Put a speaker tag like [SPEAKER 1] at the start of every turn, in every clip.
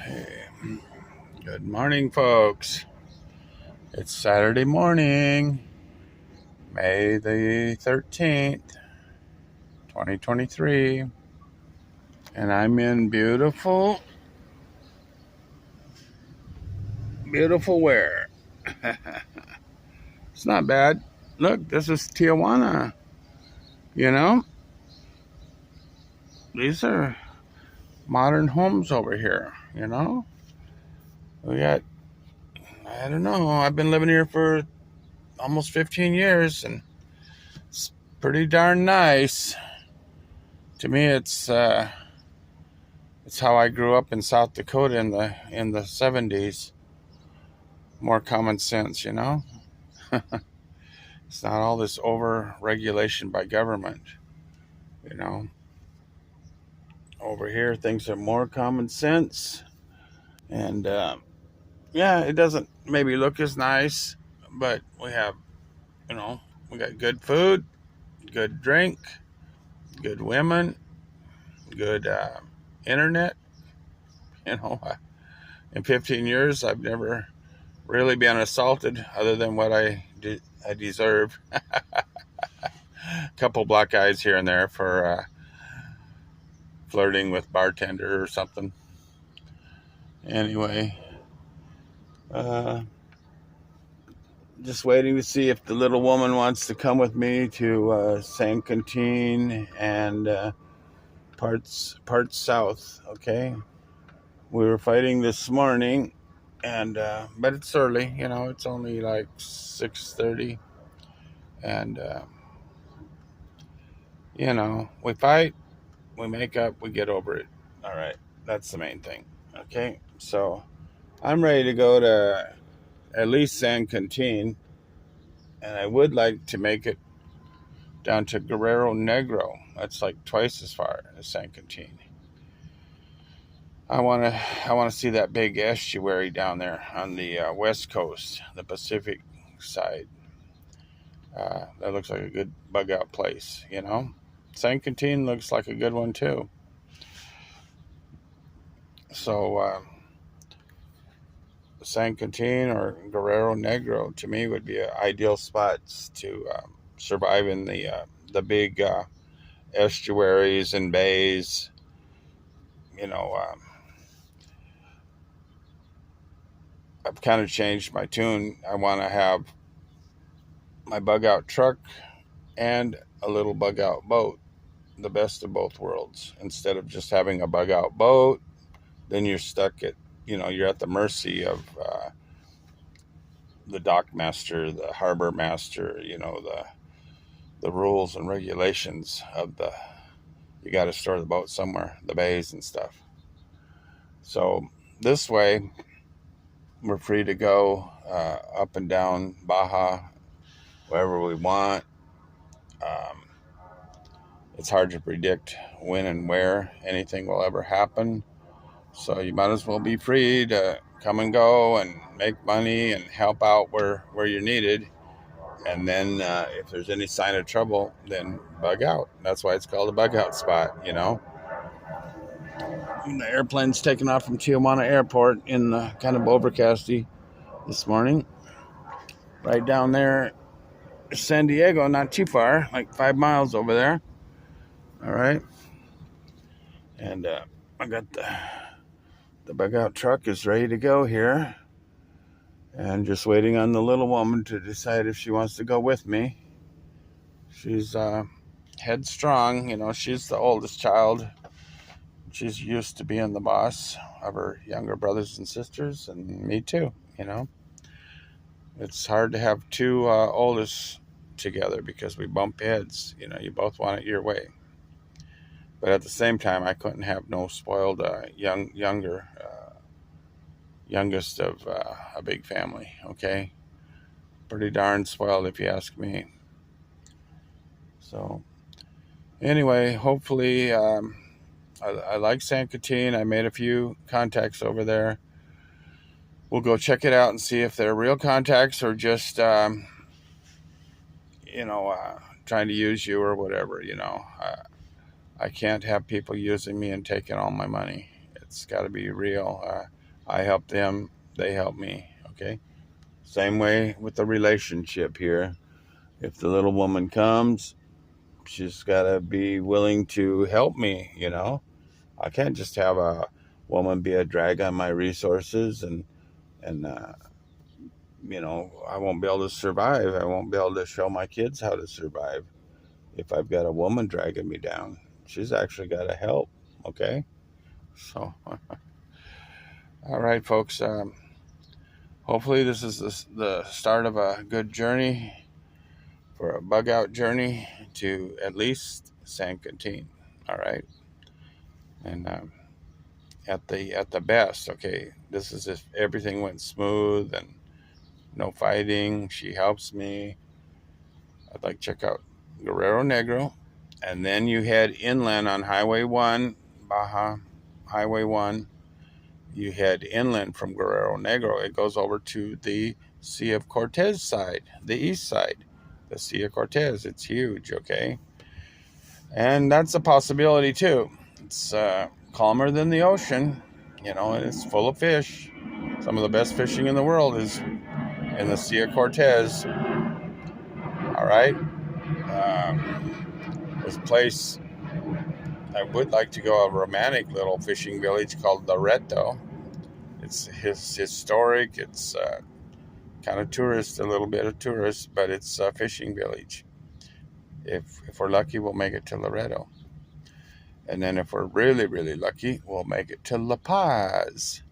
[SPEAKER 1] Hey, good morning, folks. It's Saturday morning, May the 13th, 2023, and I'm in beautiful where? It's not bad. Look, this is Tijuana. You know, these are modern homes over here. We got, I don't know, I've been living here for almost 15 years, and it's pretty darn nice. To me, it's how I grew up in South Dakota in the 70s. More common sense. It's not all this over regulation by government. You know, over here things are more common sense, and yeah, it doesn't maybe look as nice, but we got good food, good drink, good women, good internet. You know, in 15 years, I've never really been assaulted other than what I deserve. A couple black eyes here and there for flirting with bartender or something. Anyway, uh, just waiting to see if the little woman wants to come with me to San Quintin and parts south. Okay, we were fighting this morning, and but it's early. It's only like 6:30, and we fight, we make up, we get over it. All right, that's the main thing. Okay, so I'm ready to go to at least San Quintin, and I would like to make it down to Guerrero Negro. That's like twice as far as San Quintin. I want to see that big estuary down there on the west coast, the Pacific side. That looks like a good bug out place. San Quintin looks like a good one too. So San Quintin or Guerrero Negro to me would be ideal spots to survive in the big estuaries and bays. You know, I've kind of changed my tune. I want to have my bug out truck and a little bug out boat, the best of both worlds. Instead of just having a bug out boat, then you're stuck you're at the mercy of the dock master, the harbor master, the rules and regulations of you got to store the boat somewhere, the bays and stuff. So this way, we're free to go up and down Baja, wherever we want. Um, it's hard to predict when and where anything will ever happen. So you might as well be free to come and go and make money and help out where you're needed. And then if there's any sign of trouble, then bug out. That's why it's called a bug out spot. And the airplane's taking off from Tijuana Airport in kind of overcasty this morning. Right down there, San Diego, not too far, like 5 miles over there. All right. And I got the bug out truck is ready to go here. And just waiting on the little woman to decide if she wants to go with me. She's headstrong. She's the oldest child. She's used to being the boss of her younger brothers and sisters, and me too. It's hard to have two oldest together because we bump heads. You both want it your way. But at the same time, I couldn't have no spoiled youngest of a big family. Okay, pretty darn spoiled if you ask me. So anyway, hopefully, I like San Quintin. I made a few contacts over there. We'll go check it out and see if they're real contacts or just trying to use you or whatever. I can't have people using me and taking all my money. It's got to be real. I help them, they help me. Okay. Same way with the relationship here. If the little woman comes, she's got to be willing to help me. I can't just have a woman be a drag on my resources, and I won't be able to survive. I won't be able to show my kids how to survive if I've got a woman dragging me down. She's actually got to help. Okay. So, all right, folks. Hopefully, this is the start of a good journey, for a bug out journey to at least San Quintin. All right. And at the best, okay, this is if everything went smooth and no fighting. She helps me. I'd like to check out Guerrero Negro. And then you head inland on Highway 1, Baja Highway 1. You head inland from Guerrero Negro. It goes over to the Sea of Cortez side, the east side, the Sea of Cortez. It's huge, okay? And that's a possibility too. It's calmer than the ocean, and it's full of fish. Some of the best fishing in the world is in the Sea of Cortez. All right. This place, I would like to go, a romantic little fishing village called Loreto. It's historic. It's kind of tourist, a little bit of tourist, but it's a fishing village. If we're lucky, we'll make it to Loreto. And then if we're really, really lucky, we'll make it to La Paz.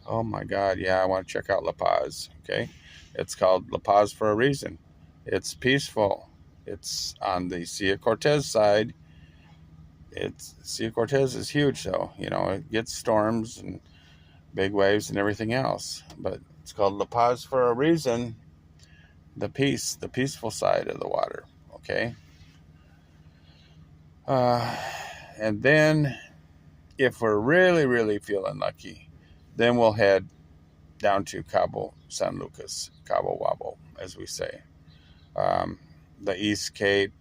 [SPEAKER 1] Oh my God, yeah, I want to check out La Paz, okay? It's called La Paz for a reason. It's peaceful. It's on the Sea of Cortez side. Sea of Cortez is huge, though. It gets storms and big waves and everything else. But it's called La Paz for a reason. The peaceful side of the water, okay? And then, if we're really, really feeling lucky, then we'll head down to Cabo San Lucas, Cabo Wabo, as we say. The East Cape,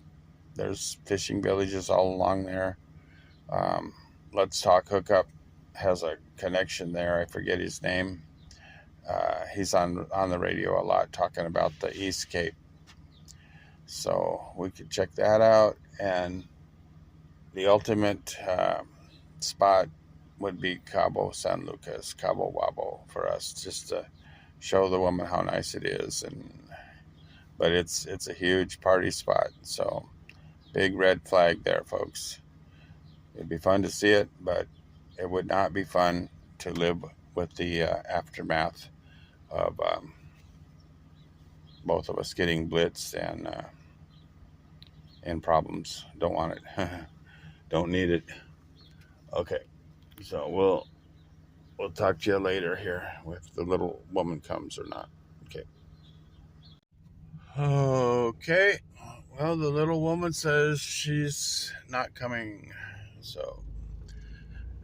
[SPEAKER 1] there's fishing villages all along there. Let's Talk Hookup has a connection there. I forget his name. He's on the radio a lot talking about the East Cape. So we could check that out. And the ultimate spot would be Cabo San Lucas, Cabo Wabo, for us, just to show the woman how nice it is. But it's a huge party spot. So big red flag there, folks. It'd be fun to see it, but it would not be fun to live with the aftermath of both of us getting blitzed and problems. Don't want it. Don't need it. Okay, so we'll talk to you later here, if the little woman comes or not. Okay. Well, the little woman says she's not coming, so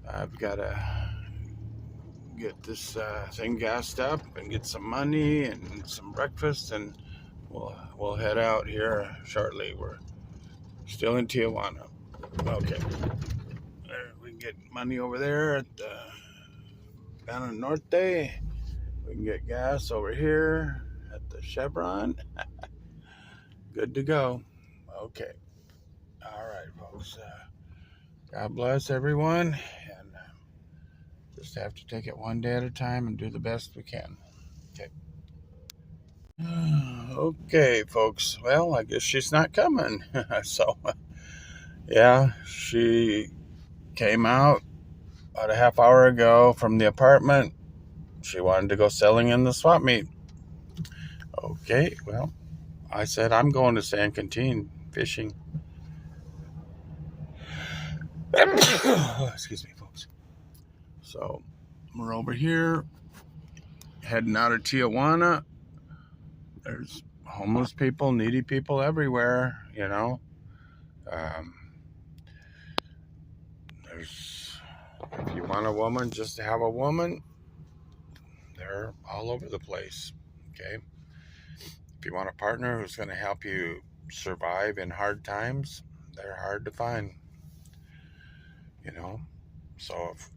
[SPEAKER 1] I've got to get this thing gassed up and get some money and some breakfast, and we'll head out here shortly. We're still in Tijuana. Okay. There, we can get money over there at the Banana Norte. We can get gas over here at the Chevron. Good to go. Okay. All right, folks. God bless everyone. And just have to take it one day at a time and do the best we can. Okay. Okay, folks. Well, I guess she's not coming. So, yeah, she came out about a half hour ago from the apartment. She wanted to go selling in the swap meet. Okay, well, I said I'm going to San Quintin fishing. Excuse me, folks. So we're over here heading out of Tijuana. There's homeless people, needy people everywhere, if you want a woman, just to have a woman, they're all over the place, okay? If you want a partner who's going to help you survive in hard times, they're hard to find, So if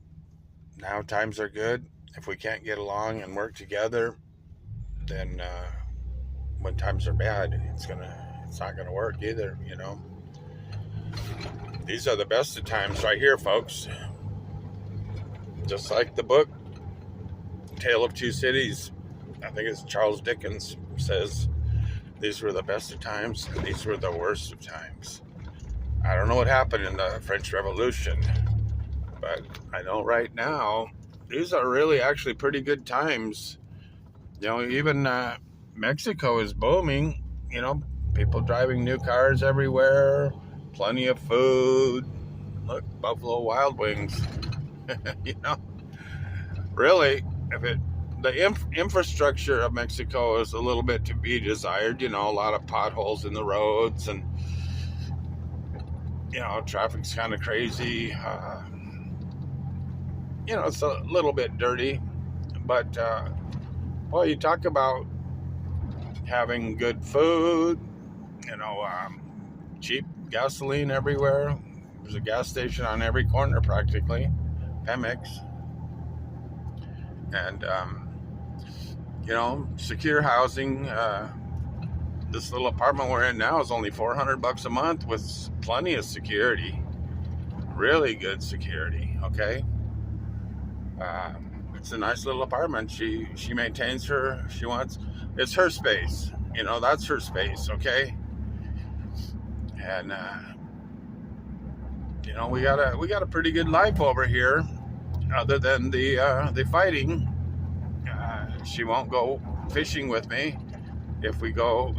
[SPEAKER 1] now times are good. If we can't get along and work together, then when times are bad, it's not gonna work either. These are the best of times right here, folks. Just like the book Tale of Two Cities, I think it's Charles Dickens, says these were the best of times, and these were the worst of times. I don't know what happened in the French Revolution, but I know right now these are really actually pretty good times. Even Mexico is booming. People driving new cars everywhere, plenty of food. Look, Buffalo Wild Wings. you know, really, the infrastructure of Mexico is a little bit to be desired. A lot of potholes in the roads, and traffic's kind of crazy. It's a little bit dirty, but well, you talk about having good food, cheap gasoline everywhere. There's a gas station on every corner practically, Pemex. And, secure housing. This little apartment we're in now is only $400 a month with plenty of security. Really good security, okay? It's a nice little apartment. She maintains it's her space. That's her space, okay? And we got a pretty good life over here, other than the fighting. She won't go fishing with me if we go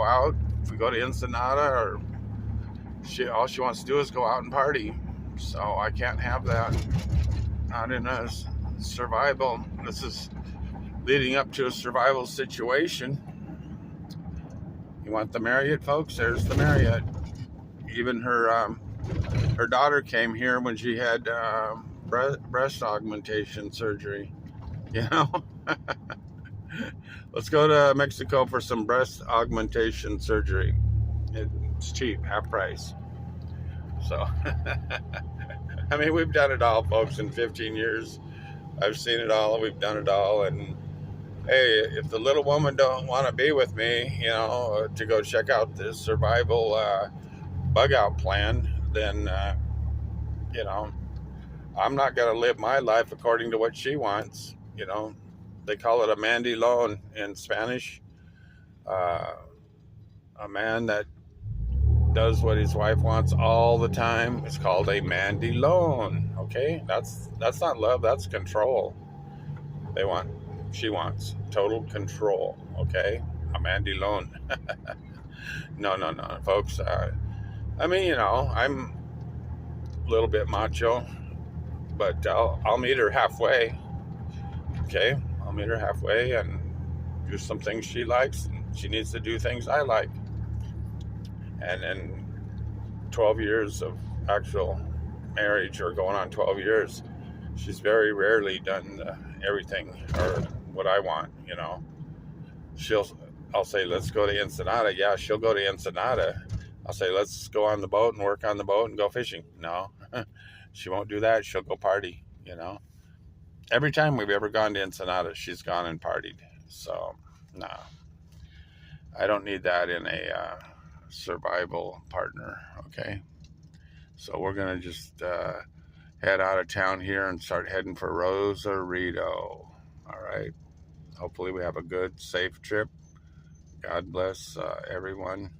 [SPEAKER 1] out. If we go to Ensenada, or all she wants to do is go out and party. So I can't have that. Not in a survival. This is leading up to a survival situation. You want the Marriott, folks? There's the Marriott. Even her daughter came here when she had breast augmentation surgery. Let's go to Mexico for some breast augmentation surgery. It's cheap, half price. So, I mean, we've done it all, folks, in 15 years. I've seen it all. We've done it all. And hey, if the little woman don't want to be with me, to go check out this survival bug out plan, then, I'm not going to live my life according to what she wants. They call it a mandilon in Spanish. A man that does what his wife wants all the time is called a mandilon. Okay, that's not love. That's control. She wants total control. Okay, a mandilon. No, folks. I'm a little bit macho, but I'll meet her halfway. Okay, I'll meet her halfway and do some things she likes, and she needs to do things I like. And in 12 years of actual marriage, or going on 12 years, she's very rarely done everything or what I want. I'll say, let's go to Ensenada. Yeah, she'll go to Ensenada. I'll say, let's go on the boat and work on the boat and go fishing. No, she won't do that. She'll go party. Every time we've ever gone to Ensenada, she's gone and partied. So, no, I don't need that in a survival partner. Okay, so we're gonna just head out of town here and start heading for Rosarito. All right, hopefully we have a good, safe trip. God bless everyone.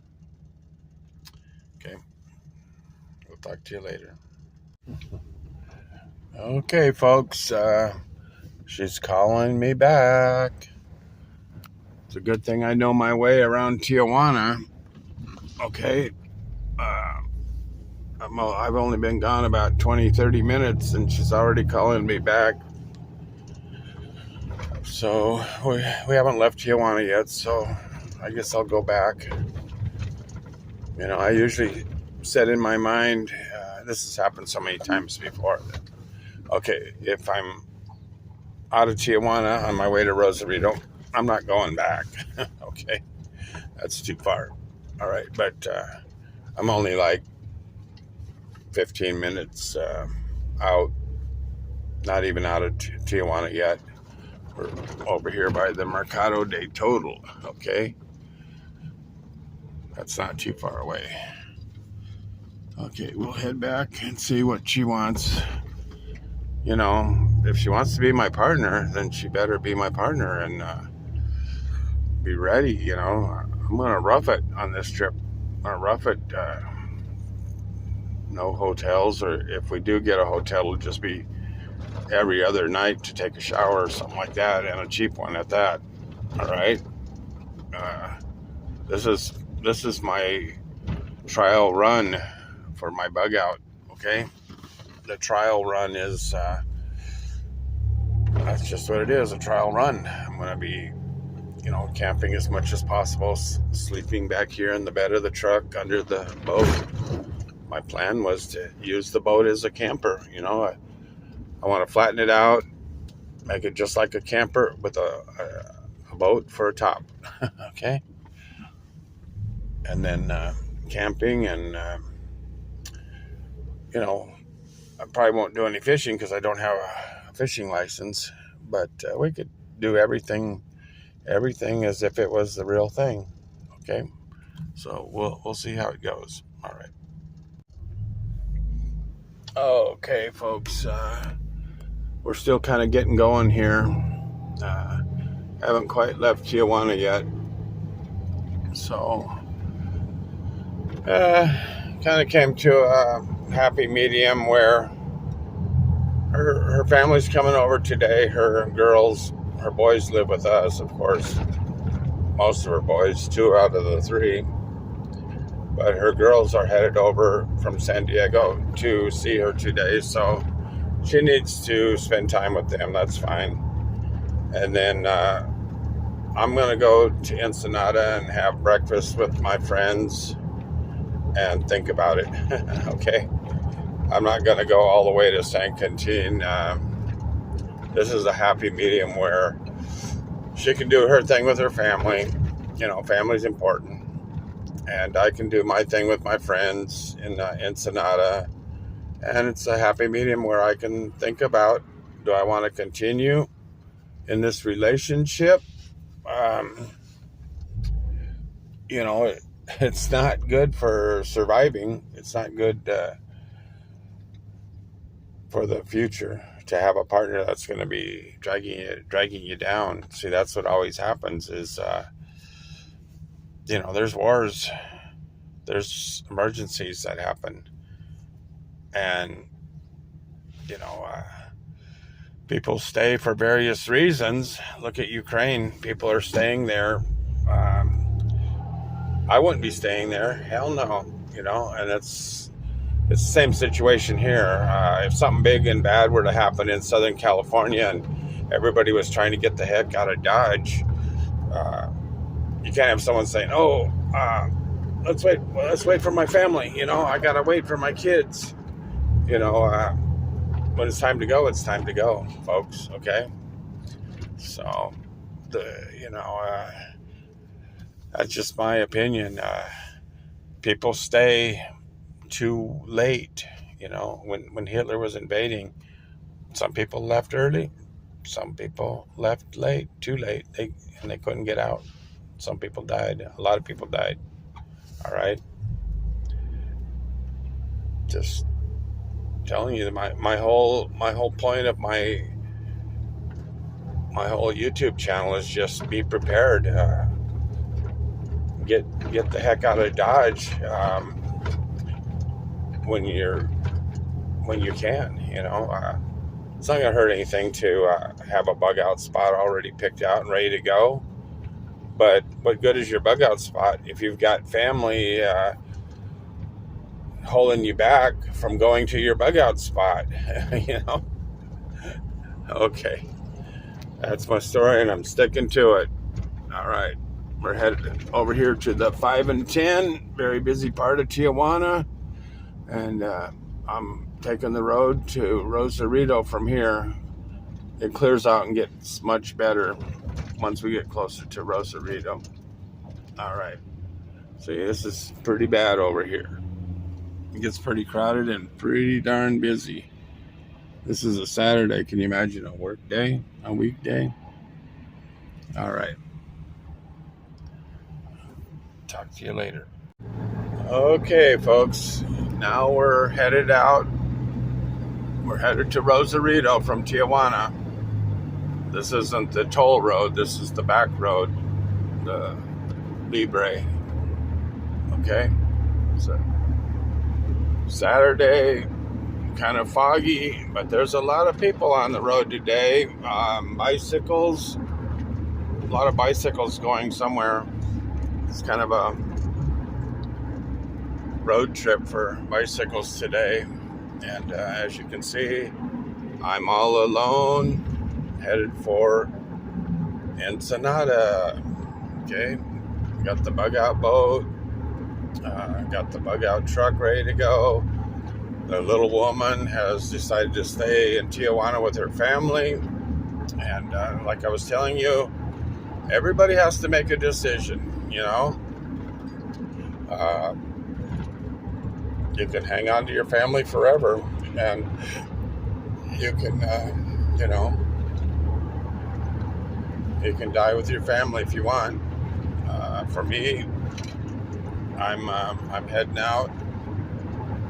[SPEAKER 1] Okay, we'll talk to you later. Okay, folks, she's calling me back. It's a good thing I know my way around Tijuana. Okay, I've only been gone about 20-30 minutes, and she's already calling me back. So we haven't left Tijuana yet, so I guess I'll go back. I usually set in my mind, this has happened so many times before, that, okay, if I'm out of Tijuana on my way to Rosarito, I'm not going back. Okay, that's too far. All right, but I'm only like 15 minutes out, Not even out of Tijuana yet. We're over here by the Mercado de Total, okay? That's not too far away. Okay, we'll head back and see what she wants. You know, if she wants to be my partner, then she better be my partner and be ready, you know. I'm going to rough it on this trip. I'm going to rough it. No hotels, or if we do get a hotel, it'll just be every other night to take a shower or something like that, and a cheap one at that. All right. This is my trial run for my bug out. Okay. The trial run is that's just what it is, a trial run. I'm gonna be, you know, camping as much as possible, sleeping back here in the bed of the truck under the boat. My plan was to use the boat as a camper. You know, I want to flatten it out, make it just like a camper with a boat for a top. Okay. And then camping, and you know, I probably won't do any fishing because I don't have a fishing license, but we could do everything as if it was the real thing. Okay. So we'll see how it goes. All right. Okay, folks. We're still kind of getting going here. Haven't quite left Tijuana yet. So, kind of came to a happy medium where her family's coming over today. Her boys live with us, of course. Most of her boys, 2 out of the 3. But her girls are headed over from San Diego to see her today, so she needs to spend time with them. That's fine. And then I'm going to go to Ensenada and have breakfast with my friends and think about it. Okay? I'm not going to go all the way to San Quintin. This is a happy medium where she can do her thing with her family. You know, family's important. And I can do my thing with my friends in Ensenada. And it's a happy medium where I can think about, do I want to continue in this relationship? You know, it's not good for surviving. It's not good for the future to have a partner that's going to be dragging you down. See, that's what always happens is, you know, there's wars, there's emergencies that happen. And, you know, people stay for various reasons. Look at Ukraine. People are staying there. I wouldn't be staying there. Hell no. You know, and it's the same situation here. If something big and bad were to happen in Southern California and everybody was trying to get the heck out of Dodge, you can't have someone saying, "Oh, let's wait for my family." You know, I gotta wait for my kids. You know, when it's time to go, it's time to go, folks. Okay. So, that's just my opinion. People stay too late. You know, when Hitler was invading, some people left early, some people left late, too late. They couldn't get out. Some people died. A lot of people died. All right. Just telling you that my whole point of my whole YouTube channel is just be prepared. Get the heck out of Dodge when you can. You know, it's not gonna hurt anything to have a bug out spot already picked out and ready to go. But what good is your bug out spot if you've got family holding you back from going to your bug out spot? You know. Okay, that's my story, and I'm sticking to it. All right. We're headed over here to the 5 and 10, very busy part of Tijuana. And I'm taking the road to Rosarito from here. It clears out and gets much better once we get closer to Rosarito. All right. See, this is pretty bad over here. It gets pretty crowded and pretty darn busy. This is a Saturday. Can you imagine a work day, a weekday? All right. Talk to you later. Okay, folks. Now we're headed out. We're headed to Rosarito from Tijuana. This isn't the toll road. This is the back road, the Libre. Okay. So Saturday, kind of foggy, but there's a lot of people on the road today. Bicycles, a lot of bicycles going somewhere. It's kind of a road trip for bicycles today. And as you can see, I'm all alone, headed for Ensenada. Okay, got the bug out boat, got the bug out truck ready to go. The little woman has decided to stay in Tijuana with her family. And like I was telling you, everybody has to make a decision, you know. You can hang on to your family forever, and you can, you can die with your family if you want. For me, I'm heading out.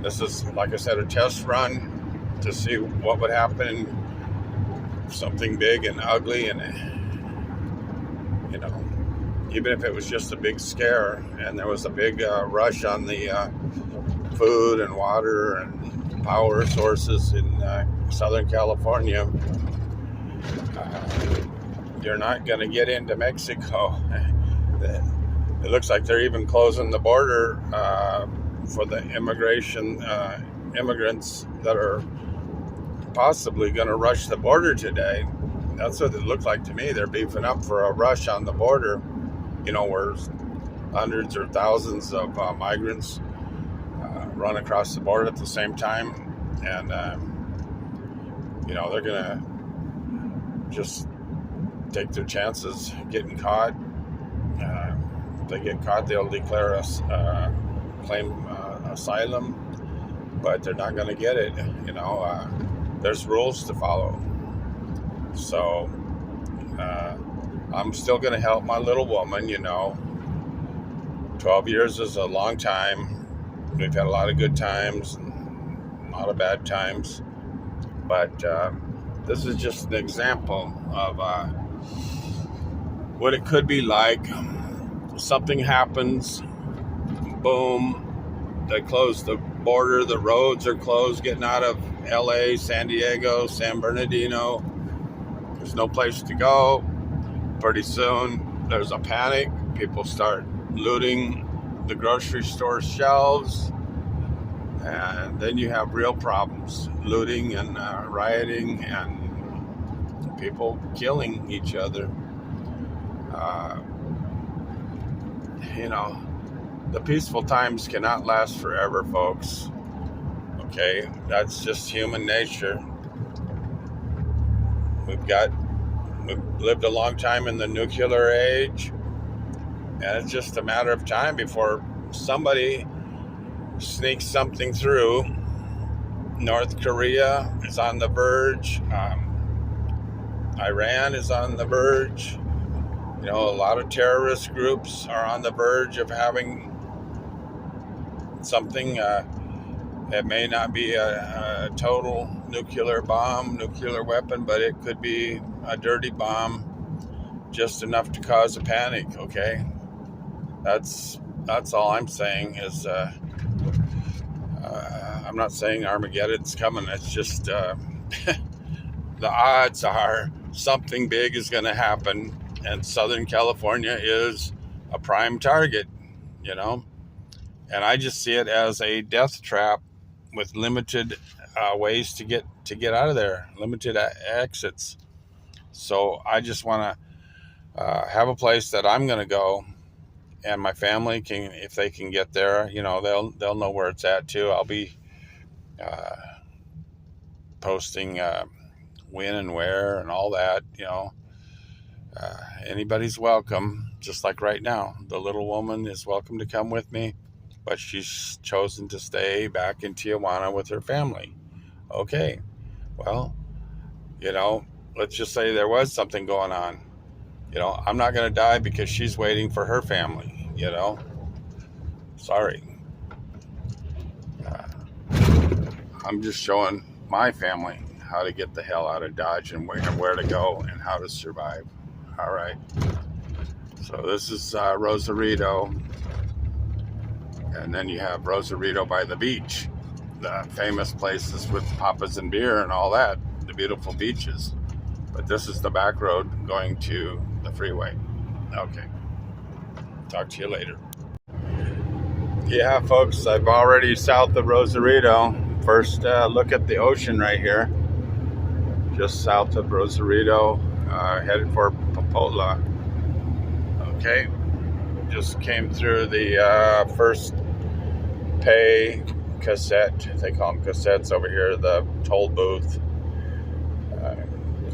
[SPEAKER 1] This is, like I said, a test run to see what would happen if something big and ugly, and even if it was just a big scare and there was a big rush on the food and water and power sources in Southern California, you're not going to get into Mexico. It looks like they're even closing the border for the immigrants that are possibly going to rush the border today. That's what it looked like to me. They're beefing up for a rush on the border, where hundreds or thousands of migrants run across the border at the same time. And, they're going to just take their chances getting caught. If they get caught, they'll declare us claim asylum, but they're not going to get it. There's rules to follow. So I'm still going to help my little woman. 12 years is a long time. We've had a lot of good times and a lot of bad times, but this is just an example of what it could be like. Something happens, boom, they close the border, the roads are closed getting out of LA, San Diego, San Bernardino. There's no place to go. Pretty soon there's a panic. People start looting the grocery store shelves, and then you have real problems, looting and rioting and people killing each other. The peaceful times cannot last forever, folks. Okay, that's just human nature. We've lived a long time in the nuclear age, and it's just a matter of time before somebody sneaks something through. North Korea is on the verge. Iran is on the verge. A lot of terrorist groups are on the verge of having something. It may not be a total nuclear bomb, nuclear weapon, but it could be a dirty bomb, just enough to cause a panic. Okay, that's all I'm saying. Is I'm not saying Armageddon's coming. It's just the odds are something big is going to happen, and Southern California is a prime target. And I just see it as a death trap with limited ways to get out of there, limited exits. So I just want to have a place that I'm going to go, and my family can, if they can get there, they'll know where it's at too. I'll be posting when and where and all that. Anybody's welcome. Just like right now, the little woman is welcome to come with me, but she's chosen to stay back in Tijuana with her family. Okay, Well, you know, let's just say there was something going on. You know, I'm not going to die because she's waiting for her family, you know. Sorry. Uh, I'm just showing my family how to get the hell out of Dodge and where to go and how to survive. All right. So this is Rosarito. And then you have Rosarito by the beach, the famous places with papas and beer and all that, the beautiful beaches. But this is the back road going to the freeway. Okay. Talk to you later. Yeah, folks, I'm already south of Rosarito. First look at the ocean right here. Just south of Rosarito, headed for Popotla. Okay. Just came through the first pay cassette. They call them cassettes over here, the toll booth.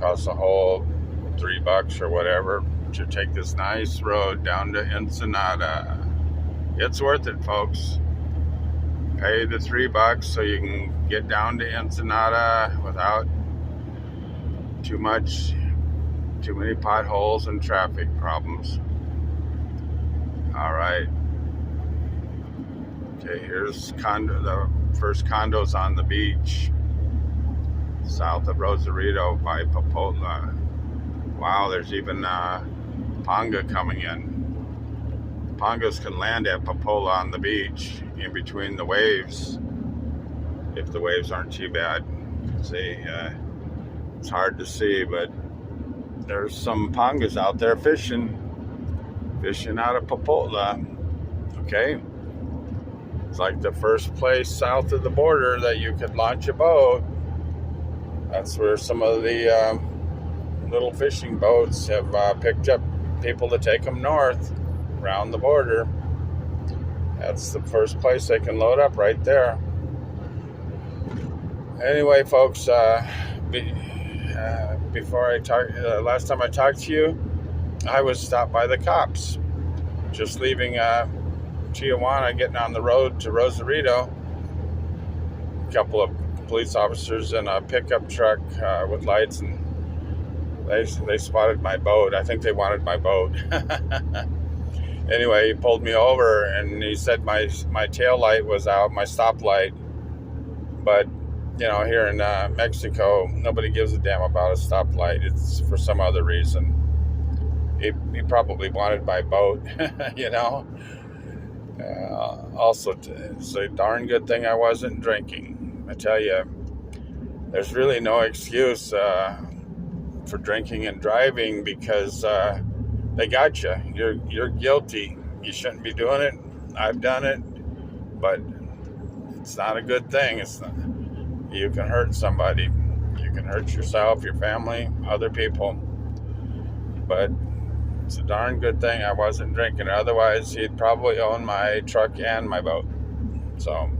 [SPEAKER 1] Costs a whole $3 or whatever to take this nice road down to Ensenada. It's worth it, folks. Pay the $3 so you can get down to Ensenada without too many potholes and traffic problems. All right. Okay, here's the first condos on the beach, south of Rosarito by Popotla. Wow, there's even Ponga coming in. Pongas can land at Popotla on the beach in between the waves, if the waves aren't too bad. See, it's hard to see, but there's some Pongas out there fishing out of Popotla. Okay. It's like the first place south of the border that you could launch a boat. That's where some of the little fishing boats have picked up people to take them north around the border. That's the first place they can load up right there. Anyway, folks, before I talk, last time I talked to you, I was stopped by the cops just leaving Tijuana, getting on the road to Rosarito. A couple of police officers in a pickup truck with lights, and they spotted my boat. I think they wanted my boat. Anyway, he pulled me over and he said my tail light was out, my stop light. But you know, here in Mexico, nobody gives a damn about a stoplight. It's for some other reason. He probably wanted my boat, you know. Also, it's a darn good thing I wasn't drinking. I tell you, there's really no excuse for drinking and driving because they got you. You're guilty. You shouldn't be doing it. I've done it, but it's not a good thing. It's not, you can hurt somebody. You can hurt yourself, your family, other people. But it's a darn good thing I wasn't drinking. Otherwise, he'd probably own my truck and my boat. So,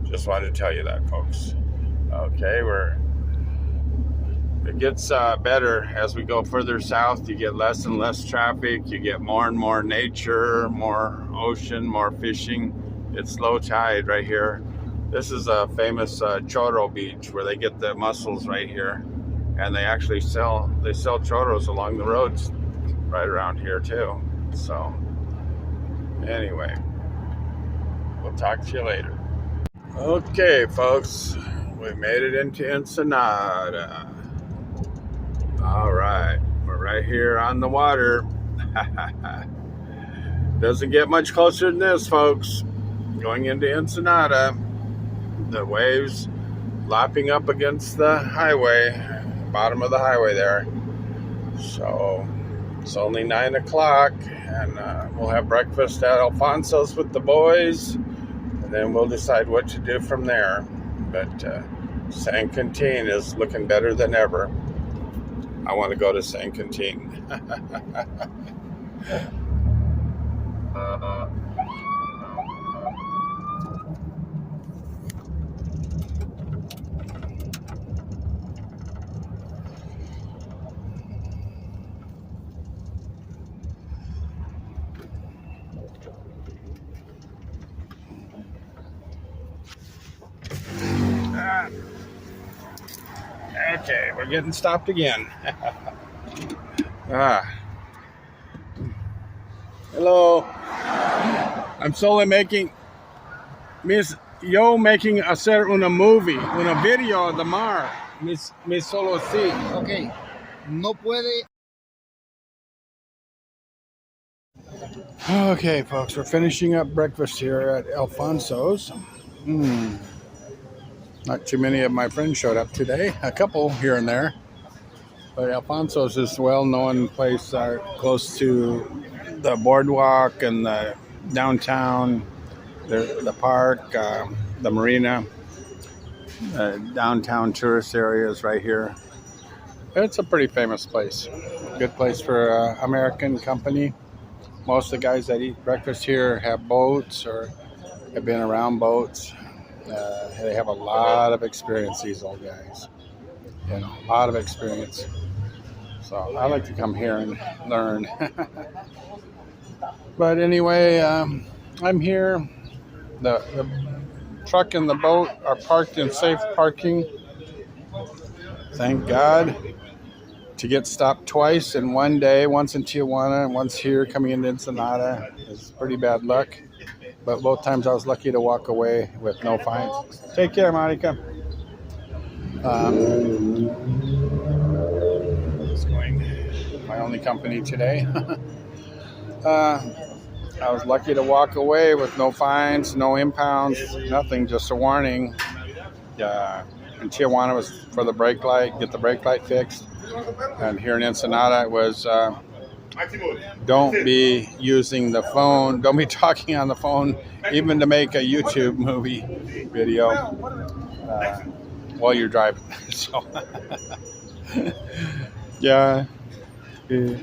[SPEAKER 1] just wanted to tell you that, folks. Okay, it gets better as we go further south. You get less and less traffic. You get more and more nature, more ocean, more fishing. It's low tide right here. This is a famous chorro beach where they get the mussels right here, and they actually sell chorros along the roads right around here too. So anyway, we'll talk to you later. Okay, folks, we made it into Ensenada. All right, we're right here on the water. Doesn't get much closer than this, folks. Going into Ensenada, the waves lapping up against the highway, bottom of the highway there. So it's only 9 o'clock, and we'll have breakfast at Alfonso's with the boys, and then we'll decide what to do from there. But San Quintin is looking better than ever. I want to go to San Quintin. Okay, we're getting stopped again. Ah, hello. I'm solely making Miss Yo making hacer una movie, una video de mar. Miss solo sí.
[SPEAKER 2] Ok, no puede.
[SPEAKER 1] Okay, folks, we're finishing up breakfast here at Alfonso's. Not too many of my friends showed up today. A couple here and there. But Alfonso's is a well-known place close to the boardwalk and the downtown, the park, the marina, downtown tourist areas right here. It's a pretty famous place. Good place for American company. Most of the guys that eat breakfast here have boats or have been around boats. They have a lot of experience, these old guys. You know, a lot of experience. So I like to come here and learn. But anyway, I'm here. The truck and the boat are parked in safe parking. Thank God. To get stopped twice in one day, once in Tijuana and once here coming into Ensenada, is pretty bad luck. But both times I was lucky to walk away with no fines. Take care, Monica. It's going my only company today. I was lucky to walk away with no fines, no impounds, nothing, just a warning. And Tijuana was for the brake light, get the brake light fixed. And here in Ensenada, it was don't be using the phone, don't be talking on the phone, even to make a YouTube movie video while you're driving. So, yeah, he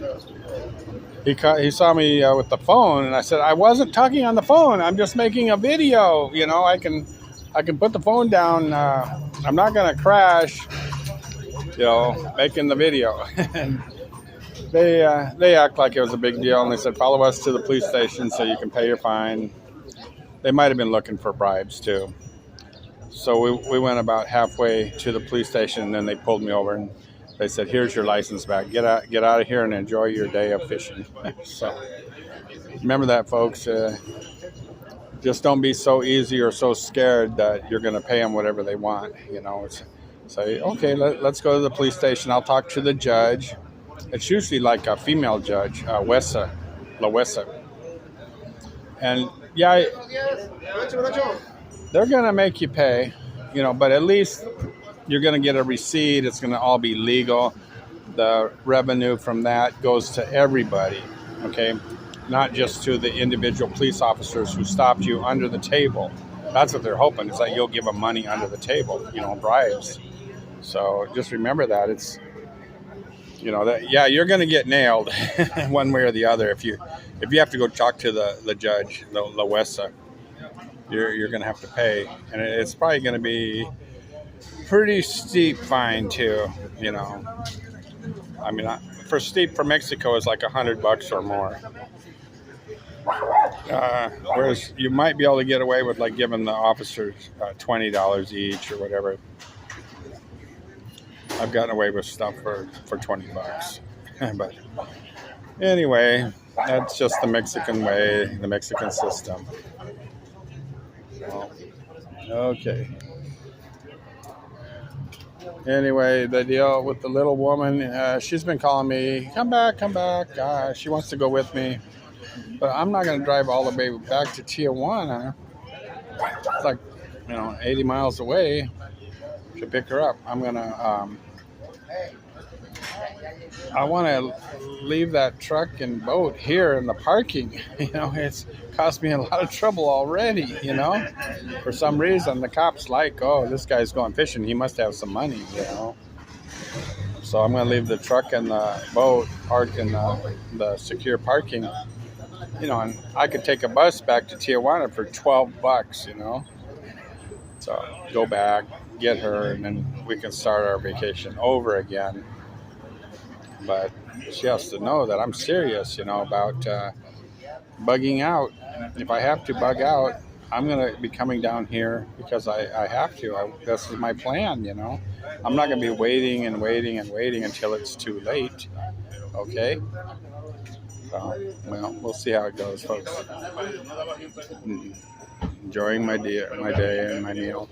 [SPEAKER 1] saw me with the phone, and I said, I wasn't talking on the phone. I'm just making a video. You know, I can put the phone down. I'm not gonna crash. You know, making the video. And they act like it was a big deal, and they said, follow us to the police station so you can pay your fine. They might have been looking for bribes too. So we went about halfway to the police station, and then they pulled me over and they said, here's your license back. Get out of here and enjoy your day of fishing. So remember that, folks. Just don't be so easy or so scared that you're going to pay them whatever they want. You know, say, okay, let's go to the police station. I'll talk to the judge. It's usually like a female judge, La Huesa. And yeah, they're going to make you pay, you know, but at least you're going to get a receipt. It's going to all be legal. The revenue from that goes to everybody, okay? Not just to the individual police officers who stopped you under the table. That's what they're hoping, is that you'll give them money under the table, you know, bribes. So just remember that it's, you know, that yeah, you're going to get nailed one way or the other if you have to go talk to the judge, the La Huesa. You're going to have to pay, and it's probably going to be pretty steep fine too. You know, I mean, for steep for Mexico is like $100 or more. Whereas you might be able to get away with like giving the officers $20 each or whatever. I've gotten away with stuff for $20. But anyway, that's just the Mexican way, the Mexican system. So, okay. Anyway, the deal with the little woman, she's been calling me, come back. She wants to go with me. But I'm not going to drive all the way back to Tijuana. It's like, 80 miles away to pick her up. I'm going to, I want to leave that truck and boat here in the parking. It's cost me a lot of trouble already, For some reason, the cops like, oh, this guy's going fishing. He must have some money, So I'm going to leave the truck and the boat parked in the secure parking. And I could take a bus back to Tijuana for $12, So go back, get her, and then we can start our vacation over again. But she has to know that I'm serious, about bugging out. If I have to bug out, I'm going to be coming down here because I have to. This is my plan, you know. I'm not going to be waiting and waiting and waiting until it's too late. Okay? So, well, we'll see how it goes, folks. Enjoying my day and my meal.